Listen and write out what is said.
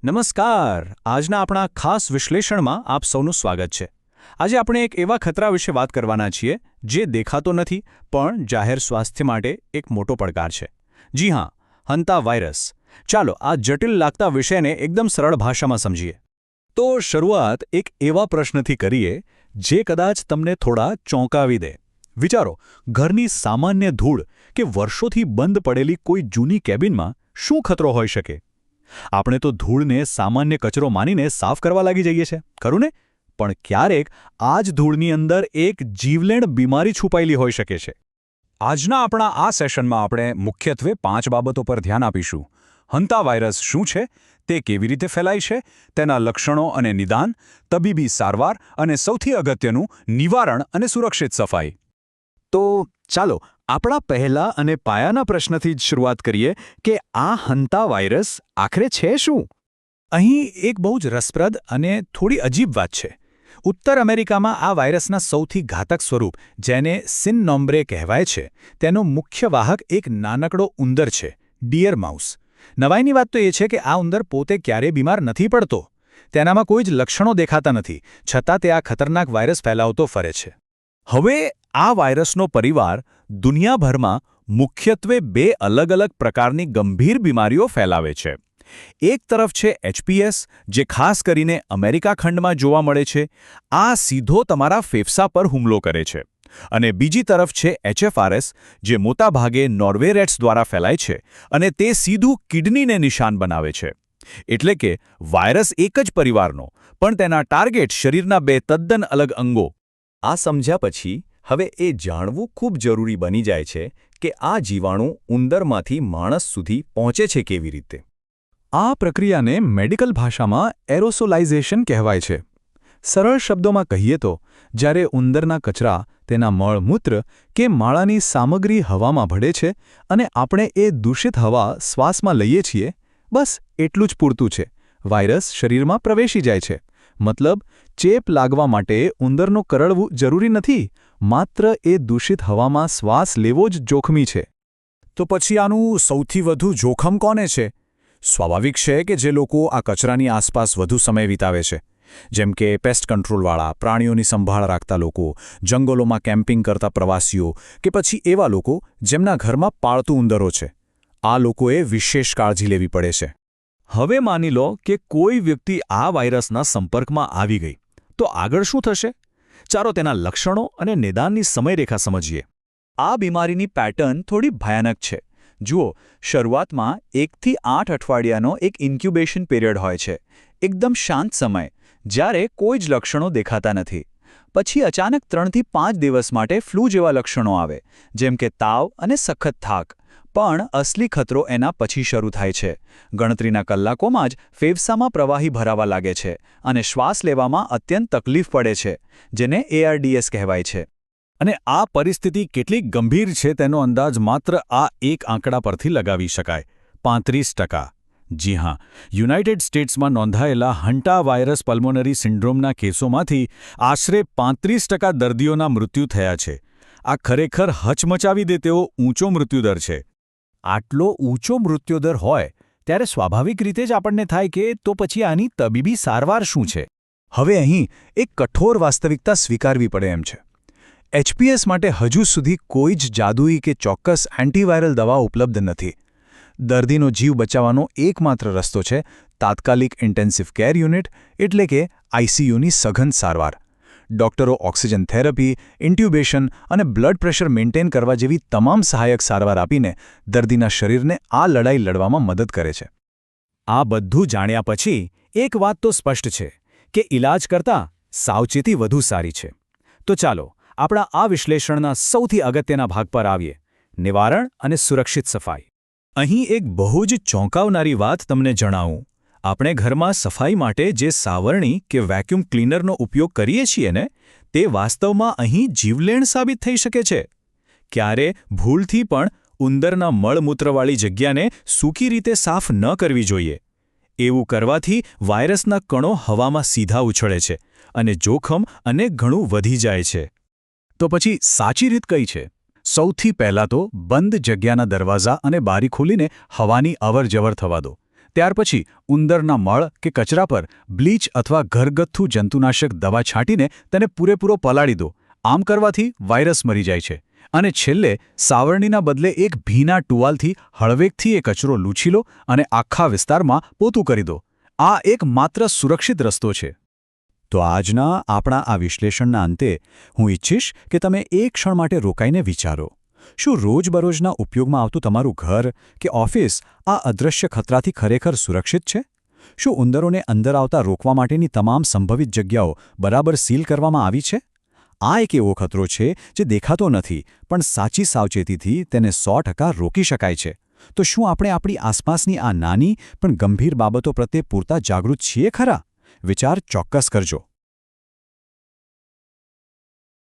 નમસ્કાર. આજના આપણા ખાસ વિશ્લેષણમાં આપ સૌનું સ્વાગત છે. આજે આપણે એક એવા ખતરા વિશે વાત કરવાના છીએ જે દેખાતો નથી પણ જાહેર સ્વાસ્થ્ય માટે એક મોટો પડકાર છે. જી હા, હંતા વાયરસ. ચાલો આ જટિલ લાગતા વિષયને એકદમ સરળ ભાષામાં સમજીએ. તો શરૂઆત એક એવા પ્રશ્નથી કરીએ જે કદાચ તમને થોડા ચોંકાવી દે. વિચારો, ઘરની સામાન્ય ધૂળ કે વર્ષોથી બંધ પડેલી કોઈ જૂની કેબિનમાં શું ખતરો હોઈ શકે? આપણે તો ધૂળને સામાન્ય કચરો માનીને સાફ કરવા લાગી જઈએ છીએ, ખરું ને? પણ ક્યારેક આ જ ધૂળની અંદર એક જીવલેણ બીમારી છુપાયેલી હોઈ શકે છે. આજના આપણા આ સેશનમાં આપણે મુખ્યત્વે 5 બાબતો પર ધ્યાન આપીશું. હંતા વાયરસ શું છે, તે કેવી રીતે ફેલાય છે, તેના લક્ષણો અને નિદાન, તબીબી સારવાર અને સૌથી અગત્યનું નિવારણ અને સુરક્ષિત સફાઈ. તો ચાલો આપણા પહેલા અને પાયાના પ્રશ્નથી જ શરૂઆત કરીએ કે આ હંતા વાયરસ આખરે છે શું? અહીં એક બહુ જ રસપ્રદ અને થોડી અજીબ વાત છે. ઉત્તર અમેરિકામાં આ વાયરસના સૌથી ઘાતક સ્વરૂપ, જેને સિન નોમ્બ્રે કહેવાય છે, તેનો મુખ્ય વાહક એક નાનકડો ઉંદર છે, ડિયર માઉસ. નવાઈની વાત તો એ છે કે આ ઉંદર પોતે ક્યારેય બીમાર નથી પડતો. તેનામાં કોઈ જ લક્ષણો દેખાતા નથી, છતાં તે આ ખતરનાક વાયરસ ફેલાવતો ફરે છે. હવે આ વાયરસનો પરિવાર દુનિયાભરમાં મુખ્યત્વે 2 અલગ-અલગ પ્રકારની ગંભીર બીમારીઓ ફેલાવે છે. એક તરફ છે એચપીએસ, જે ખાસ કરીને અમેરિકા ખંડમાં જોવા મળે છે. આ સીધો તમારા ફેફસા પર હુમલો કરે છે. અને બીજી તરફ છે એચએફઆરએસ, જે મોટાભાગે નોર્વે રેટ્સ દ્વારા ફેલાય છે અને તે સીધું કિડનીને નિશાન બનાવે છે. એટલે કે વાયરસ એક જ પરિવારનો, પણ તેના ટાર્ગેટ શરીરના 2 તદ્દન અલગ અંગો. આ સમજ્યા પછી હવે એ જાણવું ખૂબ જરૂરી બની જાય છે કે આ જીવાણુ ઉંદરમાંથી માણસ સુધી પહોંચે છે કેવી રીતે. આ પ્રક્રિયાને મેડિકલ ભાષામાં એરોસોલાઇઝેશન કહેવાય છે. સરળ શબ્દોમાં કહીએ તો, જ્યારે ઉંદરના કચરા, તેના મળમૂત્ર કે માળાની સામગ્રી હવામાં ભળે છે અને આપણે એ દૂષિત હવા શ્વાસમાં લઈએ છીએ, બસ એટલું જ પૂરતું છે. વાયરસ શરીરમાં પ્રવેશી જાય છે. મતલબ, ચેપ લાગવા માટે ઉંદરનો કરડવું જરૂરી નથી, માત્ર એ દૂષિત હવામાં શ્વાસ લેવો જ જોખમી છે. તો પછી આનું સૌથી વધુ જોખમ કોને છે? સ્વાભાવિક છે કે જે લોકો આ કચરાની આસપાસ વધુ સમય વિતાવે છે, જેમ કે પેસ્ટ કંટ્રોલવાળા, પ્રાણીઓની સંભાળ રાખતા લોકો, જંગલોમાં કેમ્પિંગ કરતા પ્રવાસીઓ કે પછી એવા લોકો જેમના ઘરમાં પાળતુ ઉંદરો છે. આ લોકોએ વિશેષ કાળજી લેવી પડે છે. હવે માની લો કે કોઈ વ્યક્તિ આ વાયરસના સંપર્કમાં આવી ગઈ, તો આગળ શું થશે? ચાલો તેના લક્ષણો અને નિદાનની સમયરેખા સમજીએ. આ બીમારીની પેટર્ન થોડી ભયાનક છે. જુઓ, શરૂઆતમાં 1 થી 8 અઠવાડિયાનો એક ઇન્ક્યુબેશન પિરિયડ હોય છે, એકદમ શાંત સમય, જ્યારે કોઈ જ લક્ષણો દેખાતા નથી. પછી અચાનક 3 થી 5 દિવસ માટે ફ્લૂ જેવા લક્ષણો આવે, જેમ કે તાવ અને સખત થાક. પણ અસલી ખતરો એના પછી શરૂ થાય છે. ગણતરીના કલાકોમાં જ ફેફસામાં પ્રવાહી ભરાવા લાગે છે અને શ્વાસ લેવામાં અત્યંત તકલીફ પડે છે, જેને ARDS કહેવાય છે. અને આ પરિસ્થિતિ કેટલી ગંભીર છે તેનો અંદાજ માત્ર આ એક આંકડા પરથી લગાવી શકાય: 35%. જી હા, યુનાઇટેડ સ્ટેટ્સમાં નોંધાયેલા હંટા વાયરસ પલ્મોનરી સિન્ડ્રોમના કેસોમાંથી આશરે 35% દર્દીઓના મૃત્યુ થયા છે. આ ખરેખર હચમચાવી દે તેવો ઊંચો મૃત્યુદર છે. આટલો ઊંચો મૃત્યુદર હોય ત્યારે સ્વાભાવિક રીતે જ આપણને થાય કે તો પછી આની તબીબી સારવાર શું છે? હવે અહીં એક કઠોર વાસ્તવિકતા સ્વીકારવી પડે એમ છે. એચપીએસ માટે હજુ સુધી કોઈ જ જાદુઈ કે ચોક્કસ એન્ટીવાયરલ દવા ઉપલબ્ધ નથી. દર્દીનો જીવ બચાવવાનો એકમાત્ર રસ્તો છે તાત્કાલિક ઇન્ટેન્સિવ કેર યુનિટ, એટલે કે આઈસીયુની સઘન સારવાર. ડોક્ટરો ઓક્સિજન થેરપી, ઇન્ટ્યુબેશન અને બ્લડ પ્રેશર મેન્ટેન કરવા જેવી તમામ સહાયક સારવાર આપીને દર્દીના શરીરને આ લડાઈ લડવામાં મદદ કરે છે. આ બધું જાણ્યા પછી એક વાત તો સ્પષ્ટ છે કે ઇલાજ કરતાં સાવચેતી વધુ સારી છે. તો ચાલો આપણા આ વિશ્લેષણના સૌથી અગત્યના ભાગ પર આવીએ: નિવારણ અને સુરક્ષિત સફાઈ. અહીં એક બહુ જ ચોંકાવનારી વાત તમને જણાવું. આપણે ઘરમાં સફાઈ માટે જે સાવરણી કે વેક્યુમ ક્લીનરનો ઉપયોગ કરીએ છીએ ને, તે વાસ્તવમાં અહીં જીવલેણ સાબિત થઈ શકે છે. ક્યારે ભૂલથી પણ ઉંદરના મળમૂત્રવાળી જગ્યાને સૂકી રીતે સાફ ન કરવી જોઈએ. એવું કરવાથી વાયરસના કણો હવામાં સીધા ઉછળે છે અને જોખમ અને ઘણું વધી જાય છે. તો પછી સાચી રીત કઈ છે? સૌથી પહેલાં તો બંધ જગ્યાના દરવાજા અને બારી ખોલીને હવાની અવરજવર થવા દો. ત્યાર પછી ઉંદરના મળ કે કચરા પર બ્લીચ અથવા ઘરગથ્થુ જંતુનાશક દવા છાંટીને તેને પૂરેપૂરો પલાળી દો. આમ કરવાથી વાયરસ મરી જાય છે. અને છેલ્લે સાવરણીના બદલે એક ભીના ટુવાલથી હળવેકથી એ કચરો લૂછી લો અને આખા વિસ્તારમાં પોતું કરી દો. આ એક માત્ર સુરક્ષિત રસ્તો છે. તો આજના આપણા આ વિશ્લેષણના અંતે હું ઈચ્છીશ કે તમે એક ક્ષણ માટે રોકાઈને વિચારો. શું રોજબરોજના ઉપયોગમાં આવતું તમારું ઘર કે ઓફિસ આ અદૃશ્ય ખતરાથી ખરેખર સુરક્ષિત છે? શું ઉંદરોને અંદર આવતા રોકવા માટેની તમામ સંભવિત જગ્યાઓ બરાબર સીલ કરવામાં આવી છે? આ એક એવો ખતરો છે જે દેખાતો નથી, પણ સાચી સાવચેતીથી તેને 100% રોકી શકાય છે. તો શું આપણે આપણી આસપાસની આ નાની પણ ગંભીર બાબતો પ્રત્યે પૂરતા જાગૃત છીએ ખરા? વિચાર ચોક્કસ કરજો.